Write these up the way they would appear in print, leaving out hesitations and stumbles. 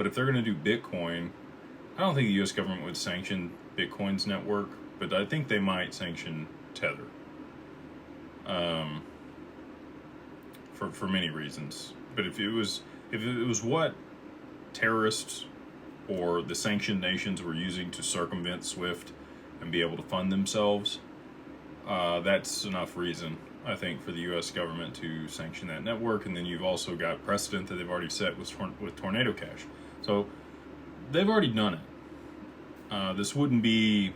But if they're going to do Bitcoin, I don't think the U.S. government would sanction Bitcoin's network, but I think they might sanction Tether. For many reasons. But if it was what terrorists or the sanctioned nations were using to circumvent SWIFT and be able to fund themselves, that's enough reason, I think, for the U.S. government to sanction that network. And then you've also got precedent that they've already set with Tornado Cash. So they've already done it. This wouldn't be,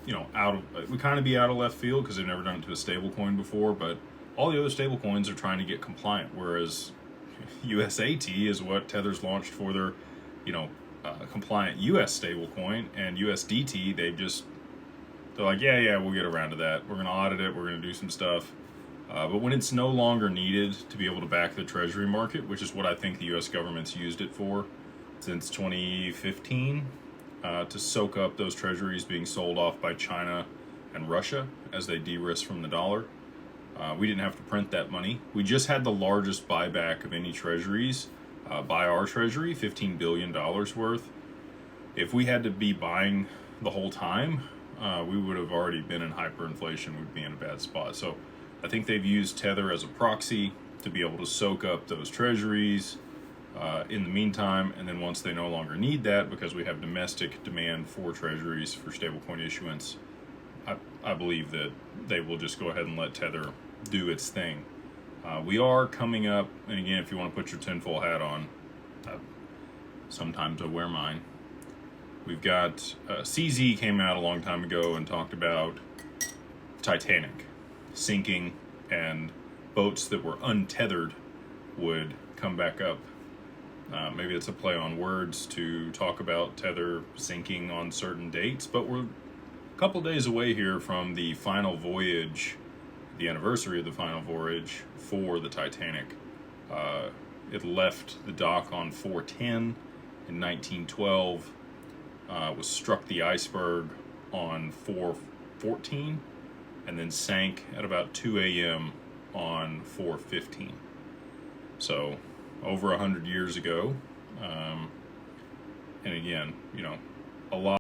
it would kind of be out of left field because they've never done it to a stable coin before, but all the other stable coins are trying to get compliant, whereas USAT is what Tether's launched for their, compliant US stable coin, and USDT, they're like, yeah, we'll get around to that. We're going to audit it. We're going to do some stuff. But when it's no longer needed to be able to back the treasury market, which is what I think the U.S. government's used it for since 2015, to soak up those treasuries being sold off by China and Russia as they de-risk from the dollar. We didn't have to print that money. We just had the largest buyback of any treasuries by our treasury, $15 billion worth. If we had to be buying the whole time, we would have already been in hyperinflation. We'd be in a bad spot. So I think they've used Tether as a proxy to be able to soak up those treasuries in the meantime. And then once they no longer need that, because we have domestic demand for treasuries for stablecoin issuance, I believe that they will just go ahead and let Tether do its thing. We are coming up, and again, if you want to put your tinfoil hat on, sometimes I wear mine. We've got CZ came out a long time ago and talked about Titanic sinking, and boats that were untethered would come back up. Maybe it's a play on words to talk about Tether sinking on certain dates, but we're a couple days away here from the final voyage, the anniversary of the final voyage for the Titanic. It left the dock on 4/10 in 1912, was struck the iceberg on 4/14, and then sank at about 2 a.m. on 4/15. So over 100 years ago. And again, a lot